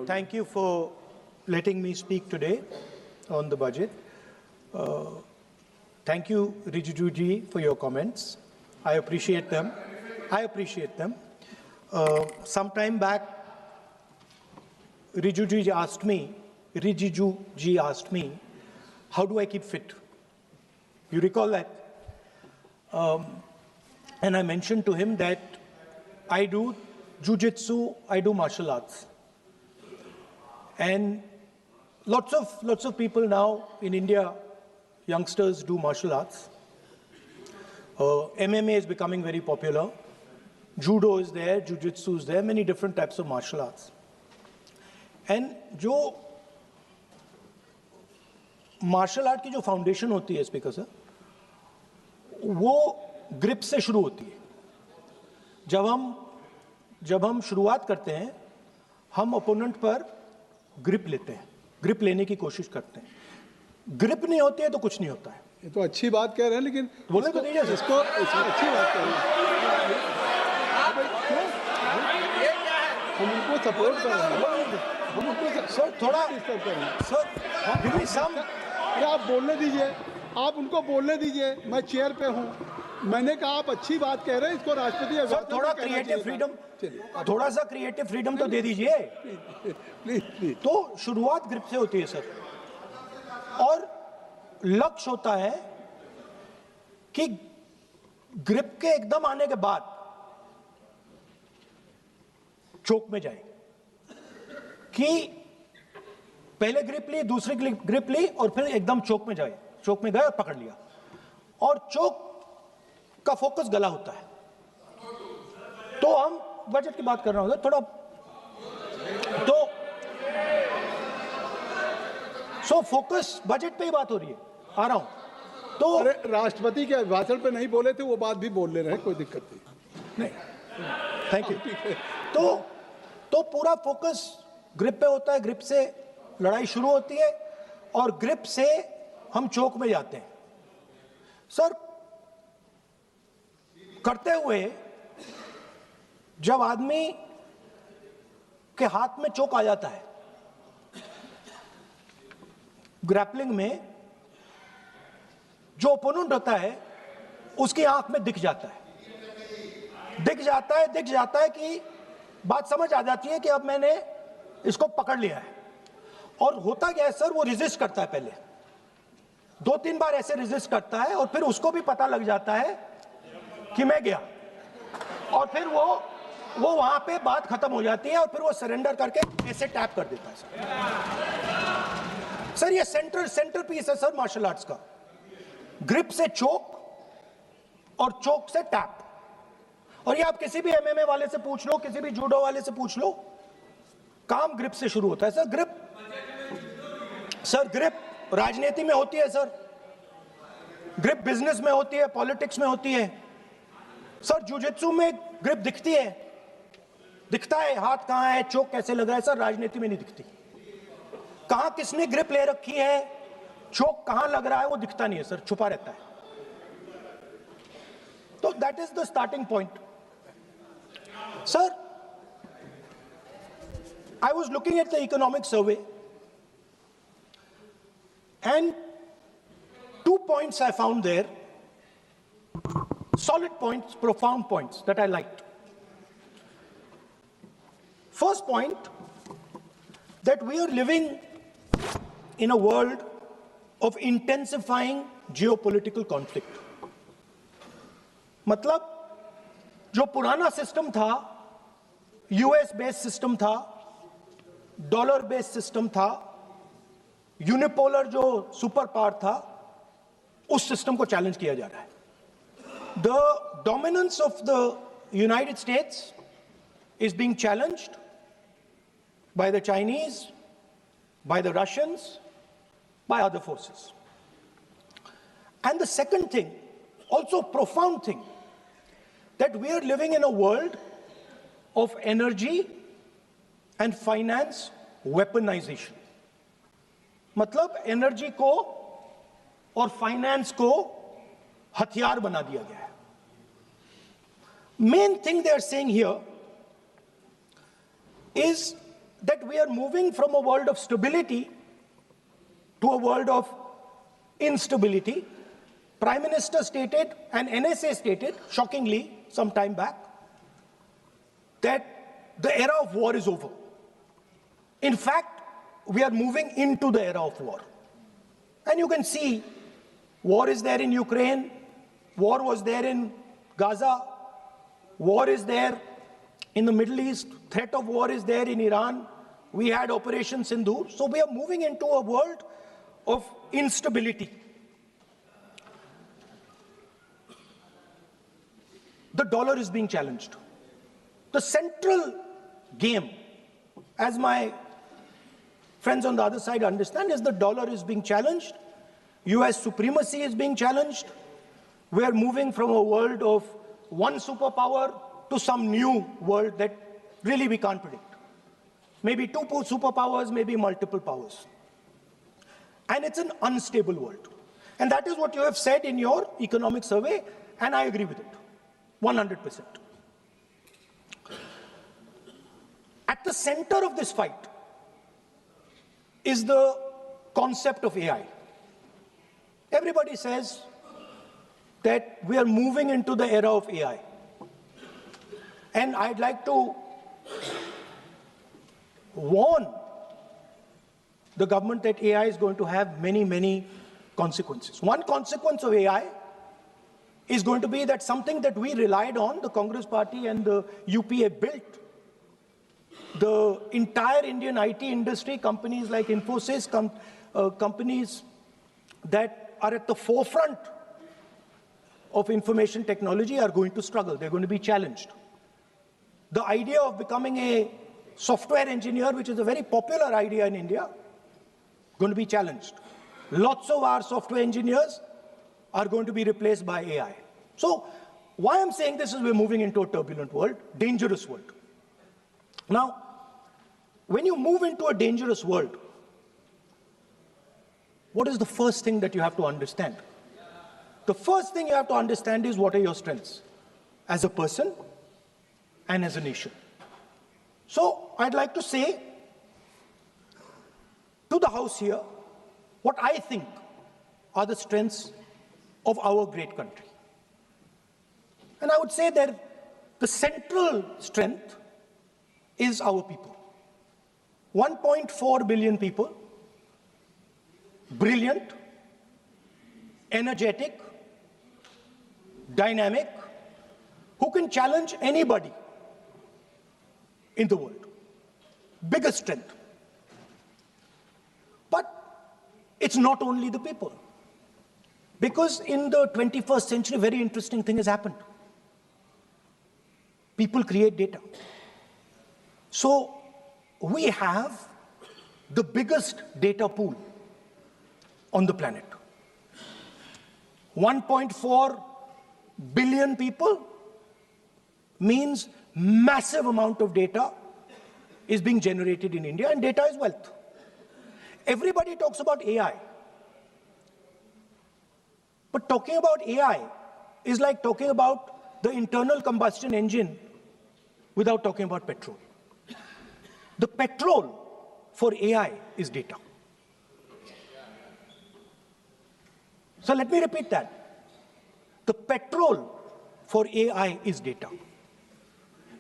Thank you for letting me speak today on the budget. Thank you, Rijiju ji, for your comments. I appreciate them. Some time back, Rijiju ji asked me, how do I keep fit? You recall that? And I mentioned to him that I do jiu-jitsu, I do martial arts. And lots of people now in India, youngsters do martial arts. MMA is becoming very popular. Judo is there, jiu-jitsu is there, many different types of martial arts. And जो martial art की जो foundation होती है speaker sir, वो grip से शुरू होती है. जब हम शुरुआत करते हैं, हम opponent पर grip लेते हैं, grip लेने की कोशिश करते हैं. ग्रिप नहीं होती है तो कुछ नहीं होता है. ये तो अच्छी बात कह रहे हैं, लेकिन बोले तो दीजिए इसको अच्छी बात कह रहे हैं. हम उनको सपोर्ट कर रहे हैं. हम उनको सर थोड़ा डिस्टर्ब कर रहे हैं. Sir give some. अरे आप बोलने दीजिए, आप उनको बोलने दीजिए. मैं चेयर पे हूँ. मैंने कहा आप अच्छी बात कह रहे हैं, इसको राष्ट्रपति सर थोड़ा क्रिएटिव फ्रीडम, थोड़ा सा क्रिएटिव फ्रीडम तो दे दीजिए. प्लीज. तो शुरुआत ग्रिप से होती है सर, और लक्ष्य होता है कि ग्रिप के एकदम आने के बाद चोक में जाए, कि पहले ग्रिप ली, दूसरी ग्रिप ली और फिर एकदम चोक में जाए. चोक में गए और पकड़ लिया, और चोक का फोकस गला होता है. तो हम बजट की बात कर रहे हैं थोड़ा, तो सो फोकस बजट पे ही बात हो रही है. आ रहा हूं. तो अरे राष्ट्रपति के भाषण पे नहीं बोले थे, वो बात भी बोल ले रहे हैं, कोई दिक्कत नहीं. Thank you. तो पूरा फोकस ग्रिप पे होता है. ग्रिप से लड़ाई शुरू होती है और ग्रिप से हम चौक में जाते हैं. सर करते हुए जब आदमी के हाथ में चोक आ जाता है, ग्रैपलिंग में जो ओपोनेंट होता है उसकी आंख में दिख जाता है कि बात समझ आ जाती है कि अब मैंने इसको पकड़ लिया है. और होता क्या है सर, वो रेजिस्ट करता है. पहले 2-3 बार ऐसे रेजिस्ट करता है और फिर उसको भी पता लग जाता है कि मैं गया, और फिर वो वहां पे बात खत्म हो जाती है और फिर वो सरेंडर करके ऐसे टैप कर देता है. सर ये सेंटर पीस है सर मार्शल आर्ट्स का. ग्रिप से चोक और चोक से टैप. और ये आप किसी भी एमएमए वाले से पूछ लो, किसी भी जूडो वाले से पूछ लो, काम ग्रिप से शुरू होता है. सर ग्रिप राजनीति में होती है सर, ग्रिप बिजनेस में होती है, पॉलिटिक्स में होती है. सर जिu-jitsu में ग्रिप दिखता है हाथ कहां है, चोक कैसे लग रहा है. सर राजनीति में नहीं दिखती. कहां किसने ग्रिप ले रखी है, चोक कहां लग रहा है, वो दिखता नहीं है सर, छुपा रहता है. तो that is the starting point. Sir I was looking at the economic survey and 2 points I found there, solid points, profound points that I liked. First point, that we are living in a world of intensifying geopolitical conflict. मतलब जो पुराना system था, US based system था, dollar based system था, unipolar जो super power था, उस system को चैलेंज किया जा रहा है. The dominance of the United states is being challenged by the Chinese, by the Russians, by other forces. And the second thing, also profound thing, that we are living in a world of energy and finance weaponization. मतलब energy को और finance को हथियार बना दिया गया है. Main thing they are saying here is that we are moving from a world of stability to a world of instability. Prime Minister stated, and NSA stated, shockingly, some time back, that the era of war is over. In fact, we are moving into the era of war. And you can see, war is there in Ukraine, war was there in Gaza, war is there in the Middle East, threat of war is there in Iran, we had Operation Sindoor. So we are moving into a world of instability. The dollar is being challenged. The central game, as my friends on the other side understand, is the dollar is being challenged. US supremacy is being challenged. We are moving from a world of one superpower to some new world that really we can't predict. Maybe two superpowers, maybe multiple powers. And it's an unstable world. And that is what you have said in your economic survey, and I agree with it, 100%. At the center of this fight is the concept of AI. Everybody says that we are moving into the era of AI. And I'd like to warn the government that AI is going to have many, many consequences. One consequence of AI is going to be that something that we relied on, the Congress Party and the UPA built, the entire Indian IT industry, companies like Infosys, companies that are at the forefront of information technology are going to struggle. They're going to be challenged. The idea of becoming a software engineer, which is a very popular idea in India, going to be challenged. Lots of our software engineers are going to be replaced by AI. So why I'm saying this is we're moving into a turbulent world, dangerous world. Now, when you move into a dangerous world, what is the first thing that you have to understand? The first thing you have to understand is what are your strengths as a person and as a nation. So I'd like to say to the House here what I think are the strengths of our great country. And I would say that the central strength is our people. 1.4 billion people, brilliant, energetic, dynamic, who can challenge anybody in the world. Biggest strength. But it's not only the people. Because in the 21st century, a very interesting thing has happened. People create data. So we have the biggest data pool on the planet. 1.4 billion people means massive amount of data is being generated in India, and data is wealth. Everybody talks about AI. But talking about AI is like talking about the internal combustion engine without talking about petrol. The petrol for AI is data. So let me repeat that. The petrol for AI is data.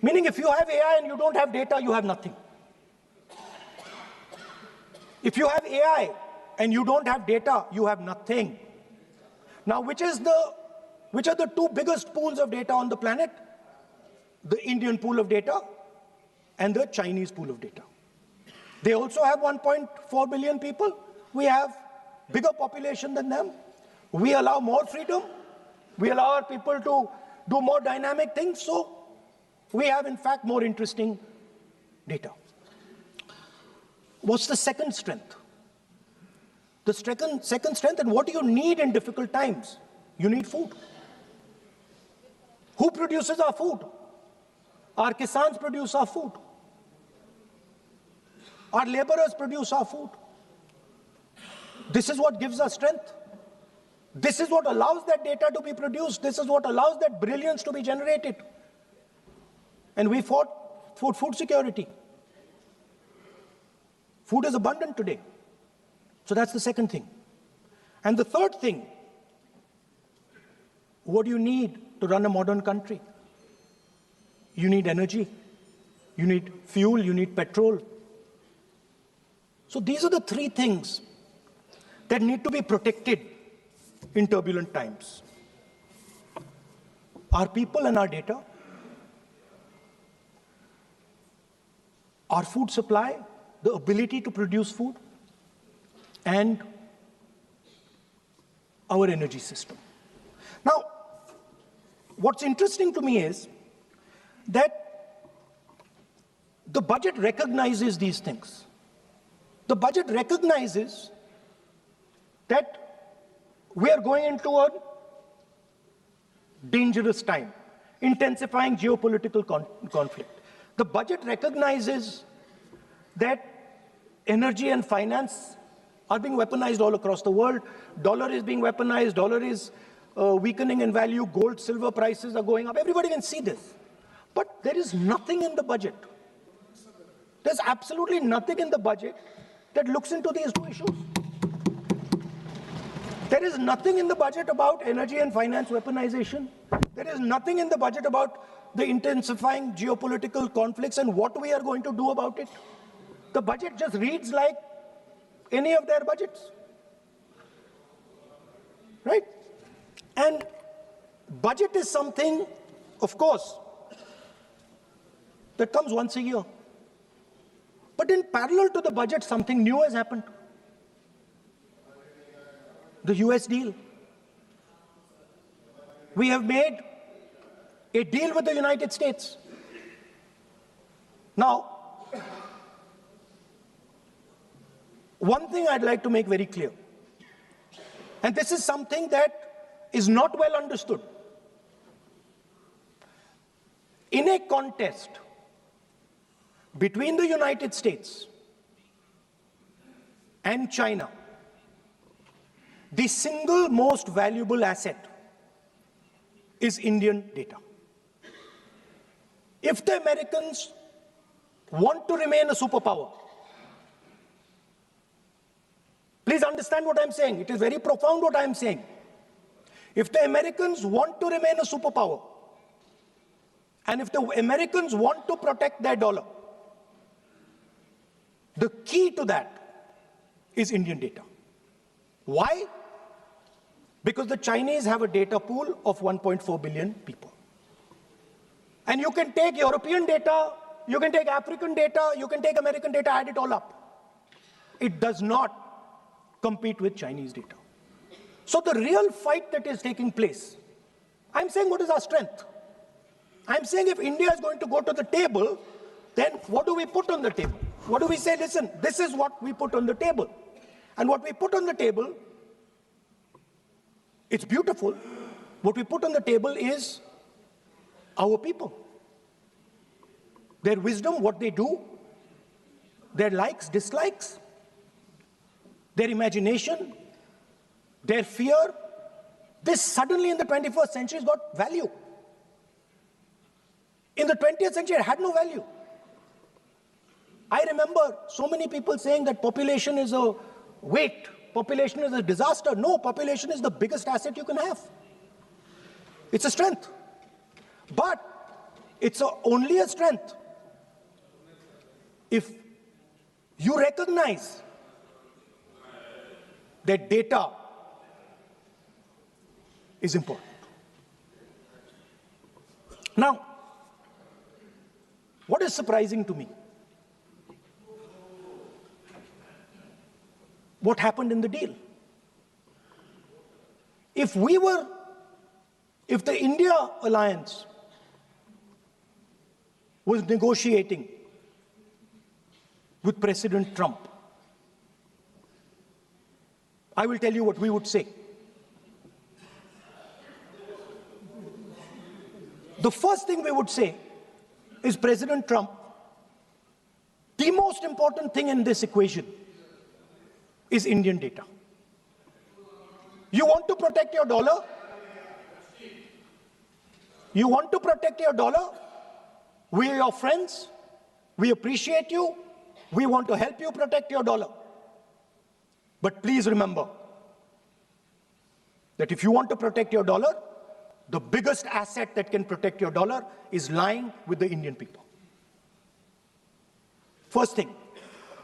Meaning if you have AI and you don't have data, you have nothing. If you have AI and you don't have data, you have nothing. Now, which are the two biggest pools of data on the planet? The Indian pool of data and the Chinese pool of data. They also have 1.4 billion people. We have bigger population than them. We allow more freedom. We allow our people to do more dynamic things. So we have, in fact, more interesting data. What's the second strength? The second strength, and what do you need in difficult times? You need food. Who produces our food? Our kisans produce our food. Our laborers produce our food. This is what gives us strength. This is what allows that data to be produced. This is what allows that brilliance to be generated. And we fought for food security. Food is abundant today. So that's the second thing. And the third thing, what do you need to run a modern country? You need energy, you need fuel, you need petrol. So these are the three things that need to be protected in turbulent times. Our people and our data, our food supply, the ability to produce food, and our energy system. Now, what's interesting to me is that the budget recognizes these things. The budget recognizes that we are going into a dangerous time, intensifying geopolitical conflict. The budget recognizes that energy and finance are being weaponized all across the world. Dollar is being weaponized, dollar is weakening in value, gold, silver prices are going up. Everybody can see this. But there is nothing in the budget. There's absolutely nothing in the budget that looks into these two issues. There is nothing in the budget about energy and finance weaponization. There is nothing in the budget about the intensifying geopolitical conflicts and what we are going to do about it. The budget just reads like any of their budgets, right? And budget is something, of course, that comes once a year. But in parallel to the budget, something new has happened. The US deal. We have made a deal with the United States. Now, one thing I'd like to make very clear, and this is something that is not well understood. In a contest between the United States and China, the single most valuable asset is Indian data. If the Americans want to remain a superpower, please understand what I'm saying. It is very profound what I'm saying. If the Americans want to remain a superpower, and if the Americans want to protect their dollar, the key to that is Indian data. Why? Because the Chinese have a data pool of 1.4 billion people. And you can take European data, you can take African data, you can take American data, add it all up. It does not compete with Chinese data. So the real fight that is taking place, I'm saying what is our strength? I'm saying if India is going to go to the table, then what do we put on the table? What do we say? Listen, this is what we put on the table. And what we put on the table, it's beautiful. What we put on the table is our people. Their wisdom, what they do, their likes, dislikes, their imagination, their fear. This suddenly in the 21st century has got value. In the 20th century, it had no value. I remember so many people saying that population is a weight, population is a disaster. No, population is the biggest asset you can have. It's a strength. But it's only a strength if you recognize that data is important. Now, what is surprising to me? What happened in the deal? If the India alliance was negotiating with President Trump, I will tell you what we would say. The first thing we would say is, President Trump, the most important thing in this equation is Indian data. You want to protect your dollar? You want to protect your dollar? We are your friends. We appreciate you. We want to help you protect your dollar. But please remember that if you want to protect your dollar, the biggest asset that can protect your dollar is lying with the Indian people. First thing.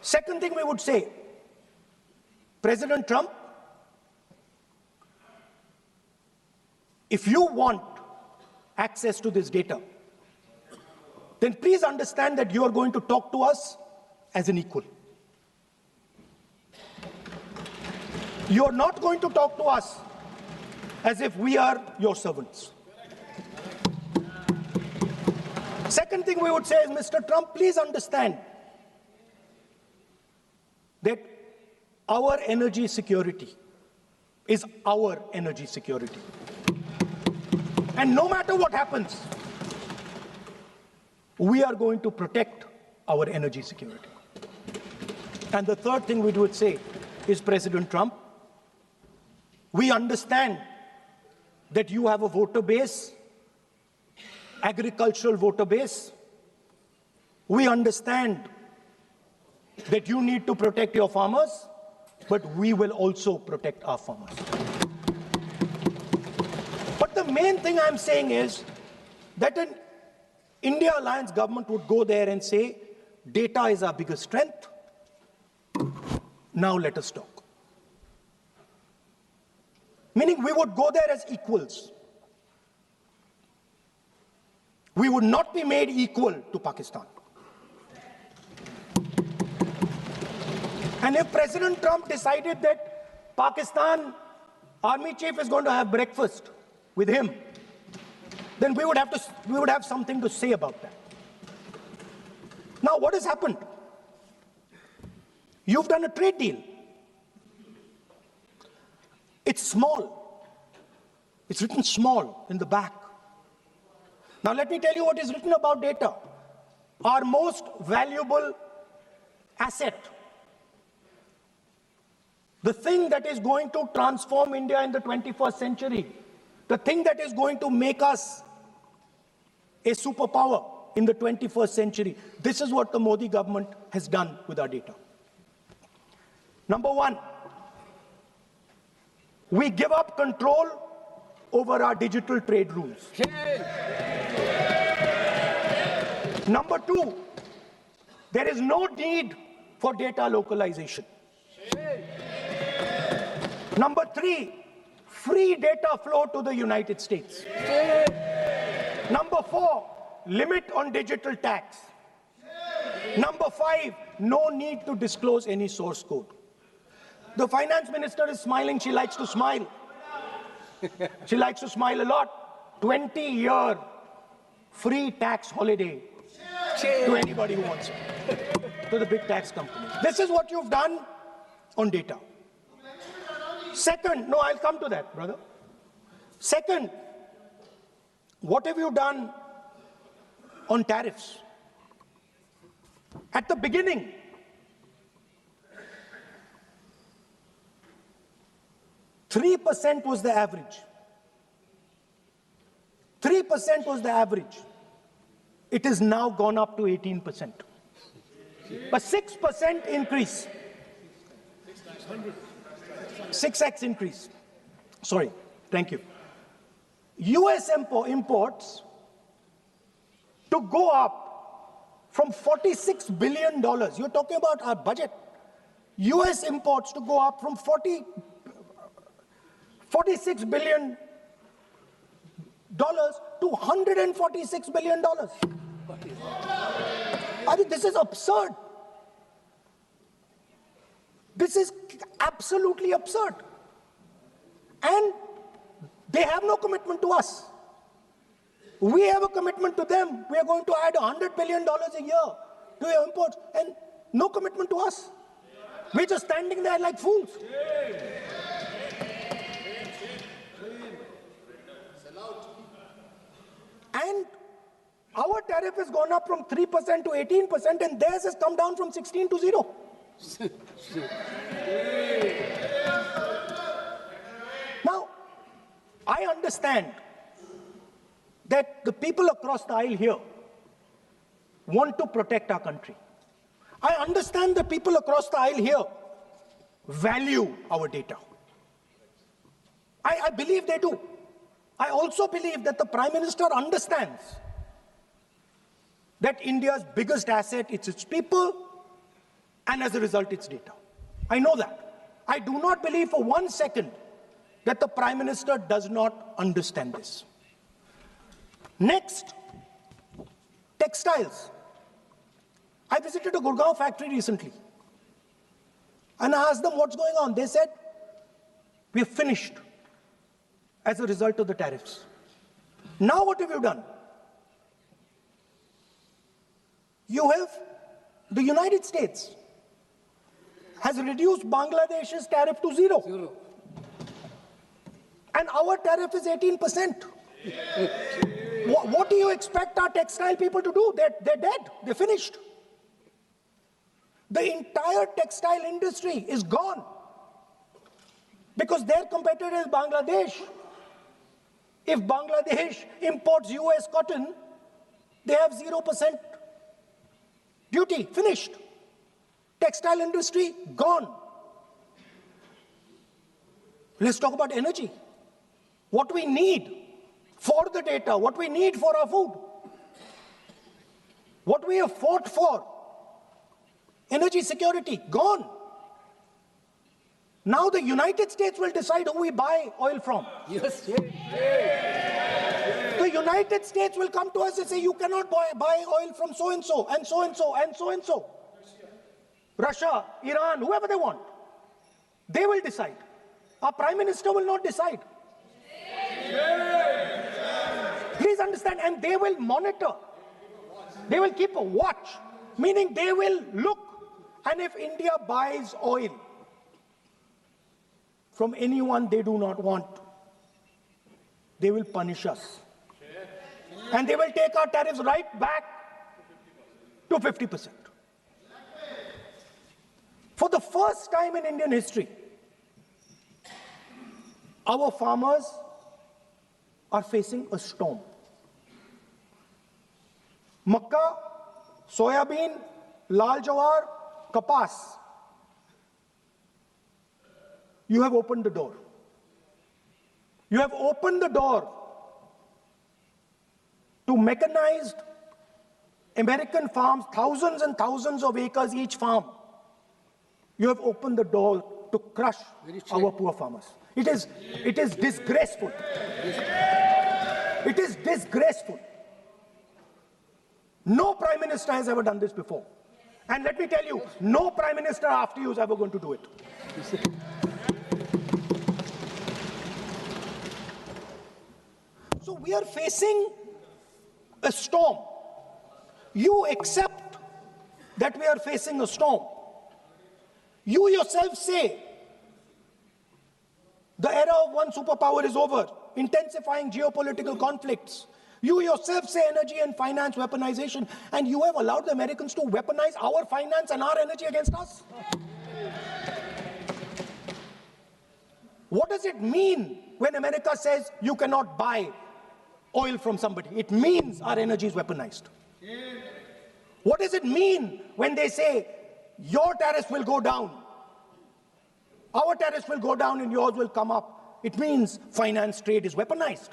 Second thing we would say, President Trump, if you want access to this data, then please understand that you are going to talk to us as an equal. You are not going to talk to us as if we are your servants. Second thing we would say is, Mr. Trump, please understand that our energy security is our energy security. And no matter what happens, we are going to protect our energy security. And the third thing we would say is, President Trump, we understand that you have a voter base, agricultural voter base. We understand that you need to protect your farmers, but we will also protect our farmers. But the main thing I'm saying is that an India Alliance government would go there and say, data is our biggest strength. Now let us talk. Meaning we would go there as equals. We would not be made equal to Pakistan. And if President Trump decided that Pakistan army chief is going to have breakfast with him, then we would have something to say about that. Now, what has happened? You've done a trade deal. It's small. It's written small in the back. Now, let me tell you what is written about data. Our most valuable asset, the thing that is going to transform India in the 21st century, the thing that is going to make us a superpower in the 21st century. This is what the Modi government has done with our data. Number one, we give up control over our digital trade rules. Number two, there is no need for data localization. Number three, free data flow to the United States. Number four, limit on digital tax. Number five, no need to disclose any source code. The finance minister is smiling. She likes to smile. She likes to smile a lot. 20-year free tax holiday to anybody who wants it, to the big tax companies. This is what you've done on data. Second, no, I'll come to that, brother. Second, what have you done on tariffs? At the beginning, %3 was the average. 3% was the average. It has now gone up to 18%. A 6% increase. 6x increase. Sorry, thank you. US imports to go up from $46 billion. You're talking about our budget. US imports to go up from $46 billion to $146 billion. I mean, this is absurd. This is absolutely absurd. And they have no commitment to us. We have a commitment to them. We are going to add $100 billion a year to your imports, and no commitment to us. We're just standing there like fools. And our tariff has gone up from 3% to 18%, and theirs has come down from 16 to 0. Now, I understand that the people across the aisle here want to protect our country. I understand that people across the aisle here value our data. I believe they do. I also believe that the Prime Minister understands that India's biggest asset is its people, and as a result, its data. I know that. I do not believe for 1 second that the Prime Minister does not understand this. Next, textiles. I visited a Gurgaon factory recently, and I asked them what's going on. They said, we're finished as a result of the tariffs. Now what have you done? The United States has reduced Bangladesh's tariff to zero. And our tariff is 18%. What do you expect our textile people to do? They're dead. They're finished. The entire textile industry is gone because their competitor is Bangladesh. If Bangladesh imports US cotton, they have 0% duty. Finished. Textile industry gone. Let's talk about energy. What we need for the data, what we need for our food, what we have fought for, energy security, gone. Now the United States will decide who we buy oil from. Yes. The United States will come to us and say, you cannot buy oil from so-and-so, and so-and-so, and so-and-so. Russia, Iran, whoever they want. They will decide. Our Prime Minister will not decide. Please understand, and they will monitor. They will keep a watch, meaning they will look, and if India buys oil from anyone they do not want, they will punish us. And they will take our tariffs right back to 50%. For the first time in Indian history, our farmers are facing a storm. Makka, soybean, lal jawar, kapas. You have opened the door. You have opened the door to mechanized American farms, thousands and thousands of acres each farm. You have opened the door to crush our poor farmers. It is disgraceful. It is disgraceful. No Prime Minister has ever done this before. And let me tell you, no Prime Minister after you is ever going to do it. So we are facing a storm. You accept that we are facing a storm. You yourself say the era of one superpower is over, intensifying geopolitical conflicts. You yourself say energy and finance weaponization, and you have allowed the Americans to weaponize our finance and our energy against us. What does it mean when America says you cannot buy oil from somebody? It means our energy is weaponized. What does it mean when they say your tariffs will go down, our tariffs will go down and yours will come up? It means finance trade is weaponized.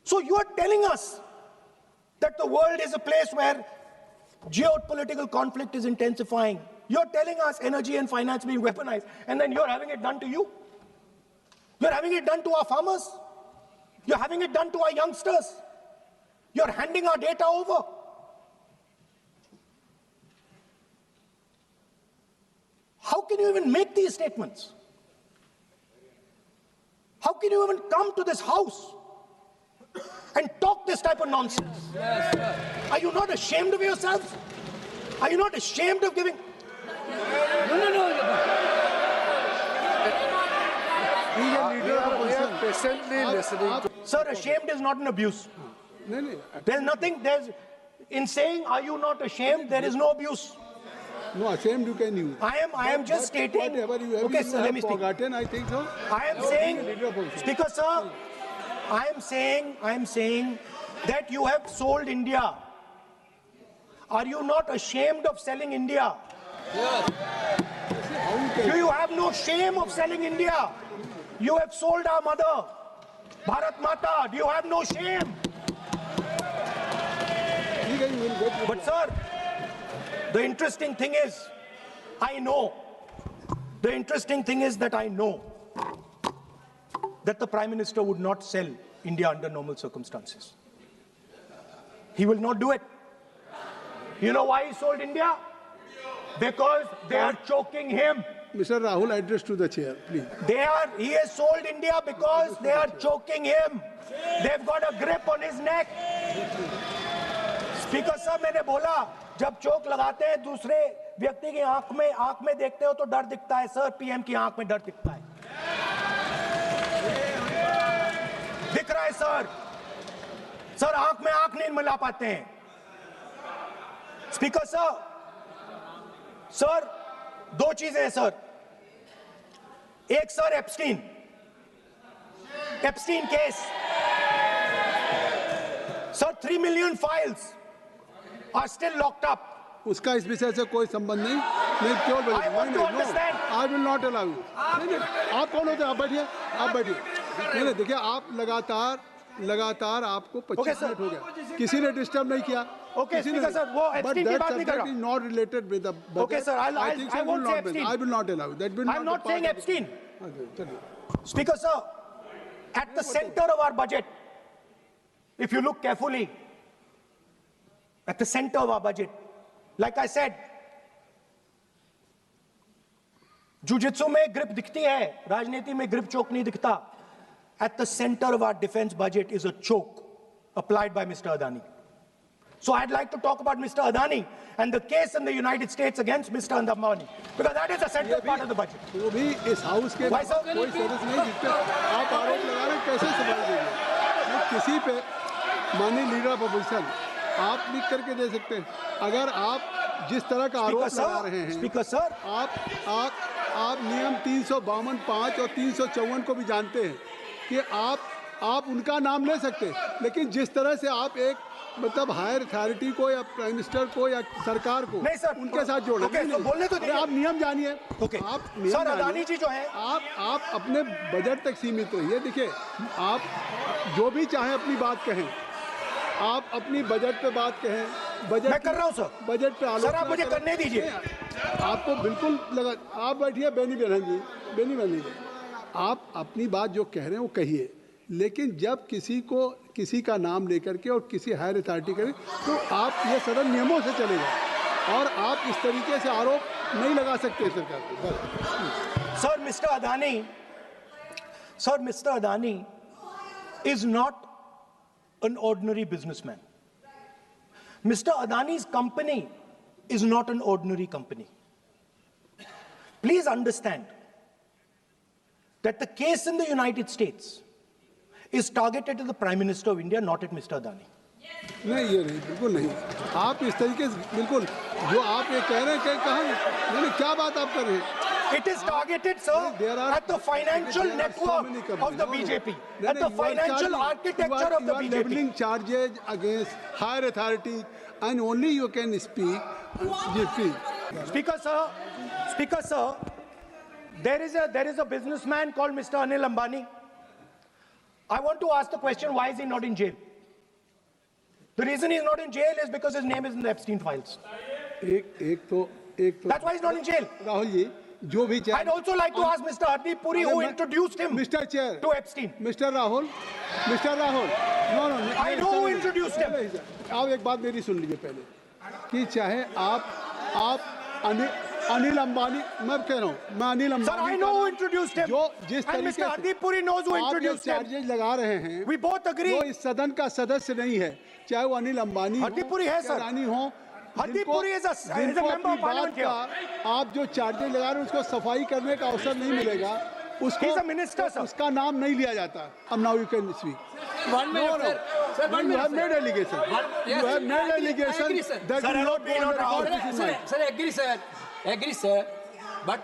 So you are telling us that the world is a place where geopolitical conflict is intensifying. You're telling us energy and finance being weaponized, and then you're having it done to you. You're having it done to our farmers. You're having it done to our youngsters. You're handing our data over. How can you even make these statements? How can you even come to this house and talk this type of nonsense? Are you not ashamed of yourselves? Are you not ashamed of giving? No. We are patiently listening to. Sir, ashamed is not an abuse. There's nothing, in saying, are you not ashamed, there is no abuse. No, ashamed you can use. I am just stating. Whatever you have, Okay, sir, let me speak. forgotten, I think so. I am saying, Speaker, sir, I am saying that you have sold India Are you not ashamed of selling India? Do you have no shame of selling India? You have sold our mother, Bharat Mata. Do you have no shame? But sir, the interesting thing is, I know that the Prime Minister would not sell India under normal circumstances. He will not do it. You know why he sold India? Because they are choking him. Mr. Rahul, address to the chair, please. He has sold India because they are choking him. They've got a grip on his neck. Speaker साहब, मैंने बोला जब चोक लगाते हैं दूसरे व्यक्ति की आंख में देखते हो तो डर दिखता है सर, पीएम की आंख में डर दिखता है, दिख रहा है सर आंख में आंख नहीं मिला पाते हैं। स्पीकर सर दो चीजें हैं सर, एक sir Epstein case sir, 3 million files are still locked up. उसका इस विषय से कोई संबंध नहीं। नहीं क्यों बोले? I want to understand. I will not allow you. नहीं, आप कौन होते हैं? आप बैठिए। नहीं, देखिए आप लगातार आपको 25 मिनट हो गया, किसी ने डिस्टर्ब नहीं किया। Okay, Speaker sir, वो Epstein की बात नहीं कर रहा। Is not related with the budget. Okay sir, I won't say Epstein. I will not allow you. That will I'm not saying Epstein. चलिए। Speaker sir, at the center of our budget, if you look carefully, at the center of our budget, like I said, jujitsu में grip दिखती है, राजनीति में grip choke नहीं दिखता. At the center of our defense budget is a choke applied by Mr. Adani. So I'd like to talk about Mr. Adani and the case in the United States against Mr. Adani, because that is a central part of the budget. वो भी इस house के Why, sir? कोई सदस्य नहीं जिस पे आप आरोप लगा रहे हैं, कैसे संभाल देंगे? किसी पे माननीय लीडर ऑफ अपोजिशन आप लिख करके दे सकते हैं। अगर आप जिस तरह का आरोप लगा रहे हैं, स्पीकर सर, आप नियम 352, 5 और 354 को भी जानते हैं कि आप उनका नाम ले सकते हैं, लेकिन जिस तरह से आप एक मतलब हायर अथॉरिटी को या प्राइम मिनिस्टर को या सरकार को नहीं सर, उनके साथ जोड़े। तो बोलने तो आप नियम जानिए। आप नियम सर, अदानी जी जो है, आप अपने बजट तक सीमित रहिए। देखिए, आप जो भी चाहें अपनी बात कहें, आप अपनी बजट पे बात कहें। बजट मैं कर रहा हूं सर, बजट पे आलोचना सर आप मुझे करने दीजिए। आपको बिल्कुल लगा, आप बैठिए बेनी बहन जी, आप अपनी बात जो कह रहे हैं वो कहिए, लेकिन जब किसी का नाम लेकर के और किसी हायर अथॉरिटी करें तो आप ये सदन नियमों से चलेगा और आप इस तरीके से आरोप नहीं लगा सकते सरकार को। Sir mister Adani is not an ordinary businessman. Mr. Adani's company is not an ordinary company. Please understand that the case in the United States is targeted at the Prime Minister of India, not at Mr. Adani. नहीं, ये नहीं, बिल्कुल नहीं। आप इस तरीके से बिल्कुल जो आप ये कह रहे हैं, कहाँ नहीं, क्या बात आप कर रहे हैं? It is targeted, sir, at the financial network of the BJP, at the financial architecture of the BJP. You are leveling charges against higher authorities, and only you can speak. Speaker sir, there is a businessman called Mr. Anil Ambani. I want to ask the question, why is he not in jail? The reason he's not in jail is because his name is in the Epstein files. That's why he's not in jail. Rahul ji, जो भी I'd also like to ask Mr. Hardeep Puri, who introduced him Mr. Chair to Epstein. Mr. Rahul, no, I know who introduced him. आप एक बात मेरी सुन लीजिए पहले, कि चाहे आप अनिल अंबानी, मैं कह रहा हूँ, मैं Anil Ambani, Sir, I know who introduced him. जो जिस and तरीके Mr. से Hardeep Puri knows who introduced him. Charges लगा रहे हैं, We both agree. वो इस सदन का सदस्य नहीं है, चाहे वो अनिल अंबानी Hardeep Puri है सर, रानी हो, Hardeep Puri is a member of parliament here. आप जो चार्जेज लगा रहे हैं उसको सफाई करने का अवसर नहीं मिलेगा, उसको He's a minister, sir. उसका नाम नहीं लिया जाता। अब now you can speak. 1 minute, sir. Sir, 1 You minute. have made allegation. You have made allegation I agree, sir. that Sir, you not I go on don't record. This is mine. Sir, agree, sir. But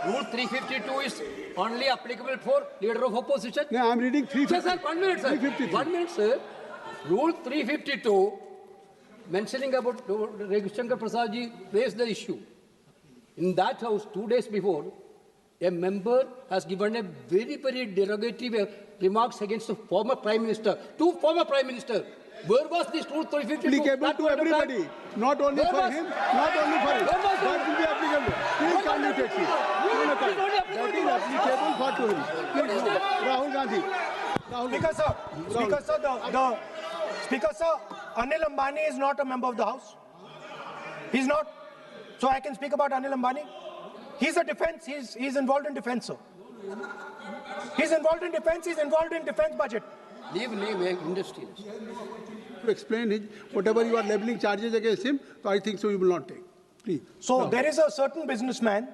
Rule 352 is only applicable for leader of opposition. No, I am reading 350. Sir, 1 minute, sir. 353. 1 minute, sir. Rule 352 mentioning about Ravi Shankar Prasad ji raised the issue. In that house, 2 days before, a member has given a very, very derogatory remarks against the former Prime Minister, two former Prime Ministers. Where was this Rule 352? Applicable to everybody, not only for him, not only for him. That will be applicable. Please kindly take it. That is applicable for to him. Please, no. Rahul Gandhi. Speaker sir, Anil Ambani is not a member of the House. He's not. So I can speak about Anil Ambani. He's a defense. He's involved in defense, sir. He's involved in defense. He's involved in defense budget. Leave industry. To explain his, whatever you are leveling charges against him, so I think so you will not take. Please. So there is a certain businessman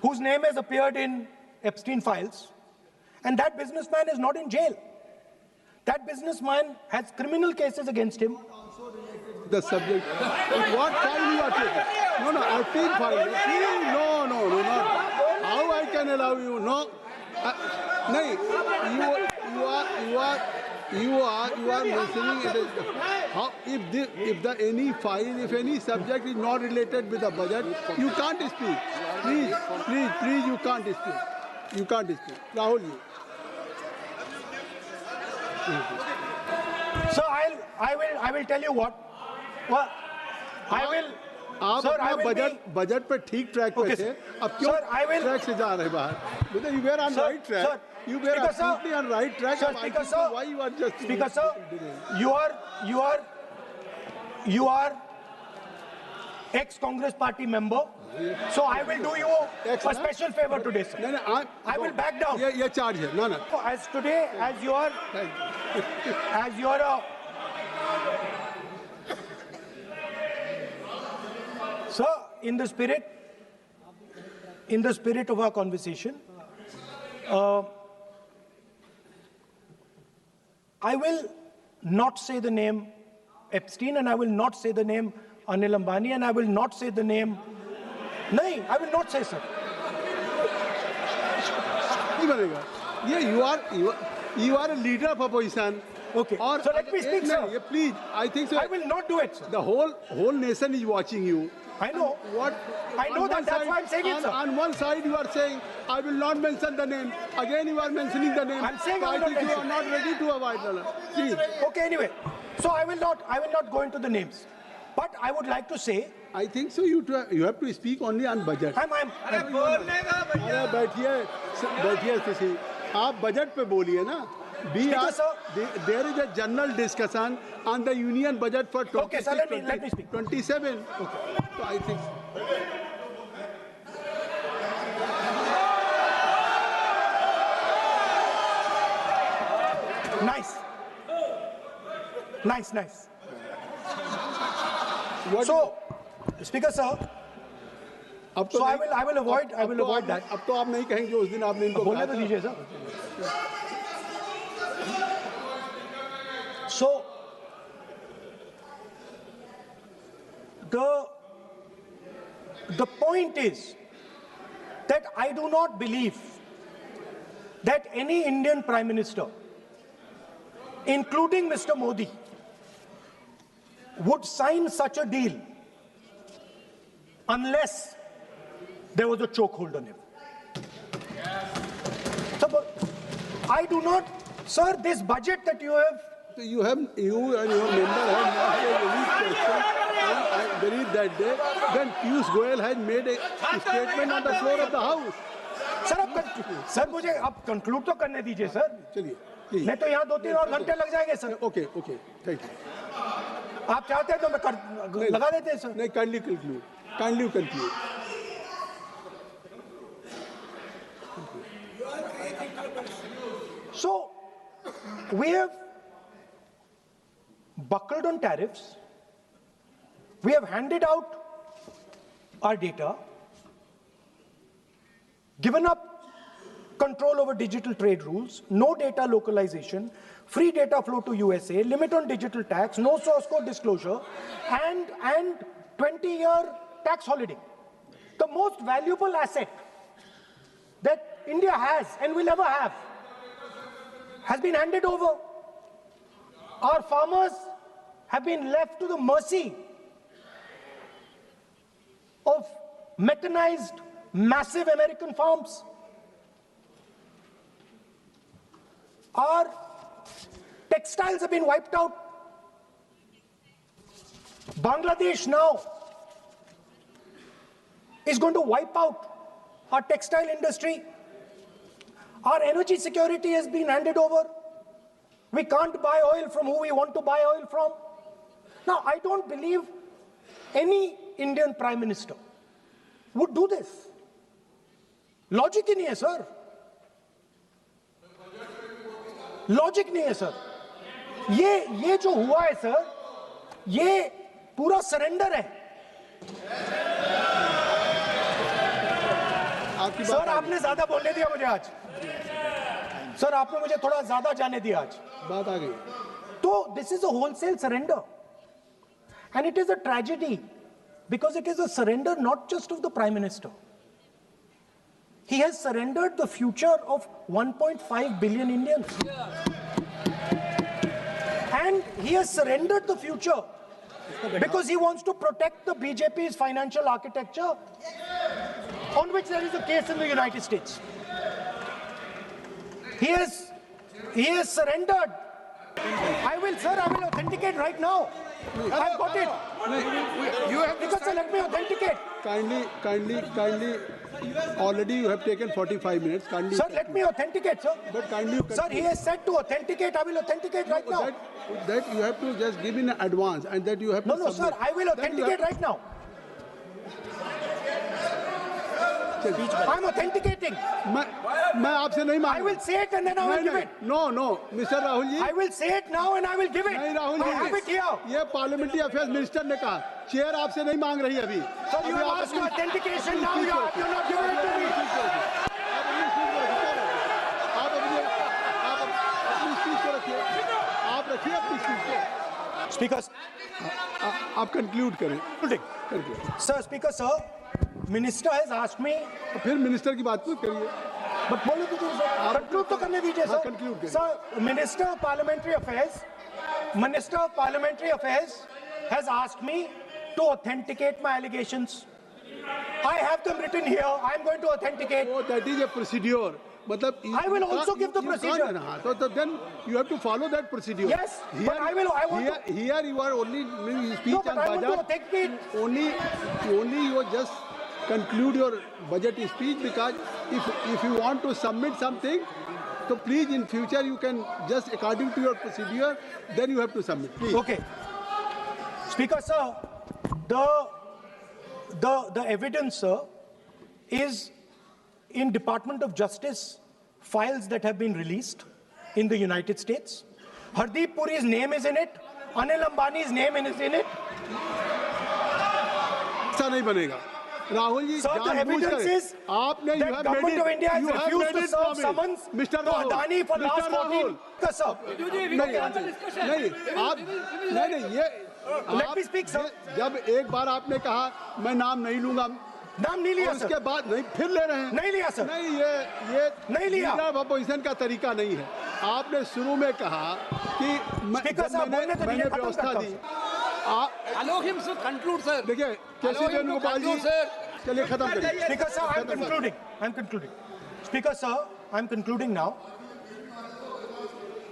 whose name has appeared in Epstein files, and that businessman is not in jail. That businessman has criminal cases against him. The subject. What file you are taking? No, Epstein file. No, not. How I can allow you? No. No, you are mentioning it. How if any subject is not related with the budget, you can't speak. Please, you can't speak. You can't speak. Rahul, you. So I will tell you what. Well, I will. आप Sir, अपना budget पे ठीक track पे थे अब क्यों track से जा रहे बाहर मतलब you were on right track you were absolutely on right track why you are just Speaker sir you are ex-Congress party member, so I will do you a special favor today, sir. No, I will back down. ये charge है no. As today, as you are a sir, in the spirit of our conversation, I will not say the name Epstein, and I will not say the name Anil Ambani, and I will not say the name. No, I will not say, sir. You are a leader of opposition. Okay. So let me speak, sir. Please, I think so. I will not do it, sir. The whole nation is watching you. I know. I know that. That's why I'm saying it, sir. On one side, you are saying, I will not mention the name. Again, you are mentioning the name. I'm saying I think you are not ready to avoid the please. Okay, anyway. So I will not go into the names. But I would like to say, I think so. You have to speak only on budget. बैठिए किसी आप budget पे बोलिए ना. There is a general discussion on the union budget for 26, okay, sir, let me speak. 27. Okay. So I think. Nice. So, Speaker sir, so I will avoid that. अब तो आप नहीं कहेंगे उस दिन आपने इनको बोलने तो दीजिए sir. So, the point is that I do not believe that any Indian Prime Minister, including Mr. Modi, would sign such a deal unless there was a chokehold on him. So, I do not, sir, this budget that you have. So you and your member have not made any question. I believe that day. Then Piyush Goyal has made a statement on the floor of the House. Sir मुझे अब conclude तो करने दीजिए sir. चलिए. नहीं तो यहाँ 2-3 और घंटे लग जाएंगे सर. Okay, thank you. आप चाहते हैं तो मैं लगा देते हैं सर. नहीं, kindly conclude. So, we have buckled on tariffs. We have handed out our data, given up control over digital trade rules, no data localization, free data flow to USA, limit on digital tax, no source code disclosure, and 20-year tax holiday. The most valuable asset that India has and will ever have has been handed over. Our farmers have been left to the mercy of mechanized, massive American farms. Our textiles have been wiped out. Bangladesh now is going to wipe out our textile industry. Our energy security has been handed over. We can't buy oil from who we want to buy oil from. Now, I don't believe any Indian Prime Minister would do this. Logic ही नहीं है, sir. Logic नहीं है, sir. ये जो हुआ है, sir, ये पूरा सरेंडर है. सर, आपने ज्यादा बोलने दिया मुझे आज. सर, आपने मुझे थोड़ा ज्यादा जाने दिया आज. बात आ गई. तो this is a wholesale surrender. And it is a tragedy because it is a surrender not just of the Prime Minister. He has surrendered the future of 1.5 billion Indians. And he has surrendered the future because he wants to protect the BJP's financial architecture, on which there is a case in the United States. He has surrendered. I will authenticate right now. I've got it. You have to Because sir, let me authenticate. Kindly. Already you have taken 45 minutes. Kindly. Sir, let me authenticate, sir. But kindly. Sir, he has said to authenticate. I will authenticate right now. That you have to just give in advance, and that you have to. No, sir. I will authenticate right now. I'm authenticating. मैं आपसे नहीं मांग. I will say it and then I will give it. No, Mr. Rahul ji. I will say it now and I will give it. नहीं Rahul ji. I have it here. ये parliamentary affairs minister ने कहा. Chair आपसे नहीं मांग रही अभी. So you have asked for authentication now. You're not giving it to me. आप अपनी स्पीच को रखिए. आप रखिए अपनी स्पीच को. Speaker. आप कंक्लूड करें. Sir, Speaker, sir. Minister has asked me. फिर मिनिस्टर की बात मत करिए. But बोलो दीजिए सर. Conclude तो करने दीजिए सर. conclude करिए. Sir, Minister of Parliamentary Affairs has asked me to authenticate my allegations. I have them written here. I am going to authenticate. Oh, that is a procedure. मतलब I will also give the procedure. So then you have to follow that procedure. Yes, but I want to. Here you are only making speech No, but on I want to budget. authenticate. Only you just conclude your budget speech, because if you want to submit something, so please in future you can just according to your procedure, then you have to submit. Please. Okay. Speaker, sir, the evidence, sir, is in Department of Justice files that have been released in the United States. Hardeep Puri's name is in it. Anil Ambani's name is in it. ऐसा नहीं बनेगा. Rahul ji, Sir, the evidence is आपने that government of India has refused to serve summons to Adani for last 14. Sir, let me speak, sir. जब एक बार आपने कहा मैं नाम नहीं लूंगा, नाम नहीं लिया सर. उसके बाद नहीं, फिर ले रहे हैं. नहीं लिया सर. नहीं, ये नहीं लिया. अपोजिशन का तरीका नहीं है. आपने शुरू में कहा कि मैंने व्यवस्था दी. Allow him to conclude, sir. देखिए कैसे वेणुगोपाल जी, चलिए खत्म करिए. Speaker, sir, I'm concluding. Speaker, sir, I'm concluding now.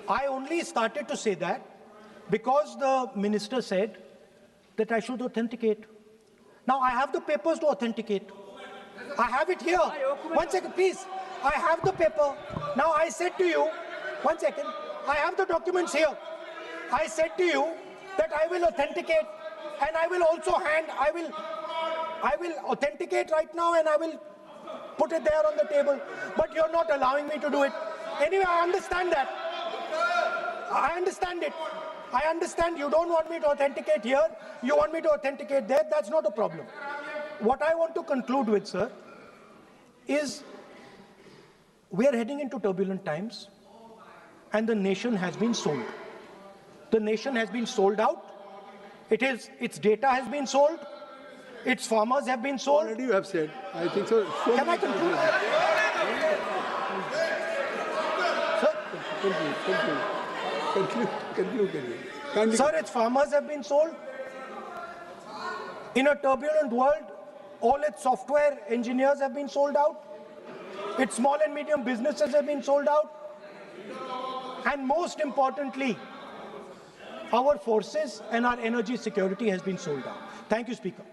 I only started to say that because the minister said that I should authenticate. Now I have the papers to authenticate. I have it here. 1 second, please. I have the paper. Now I said to you, 1 second. I have the documents here. I said to you that I will authenticate, and I will also I will authenticate right now, and I will put it there on the table. But you're not allowing me to do it. Anyway, I understand that. I understand it. I understand you don't want me to authenticate here. You want me to authenticate there. That's not a problem. What I want to conclude with, sir, is we are heading into turbulent times, and the nation has been sold. The nation has been sold out. Its data has been sold. Its farmers have been sold. Already you have said. I think so. Can I conclude? Sir? Conclude करिए. Kindly- Sir, its farmers have been sold. In a turbulent world, all its software engineers have been sold out. Its small and medium businesses have been sold out. And most importantly, our forces and our energy security has been sold out. Thank you, Speaker.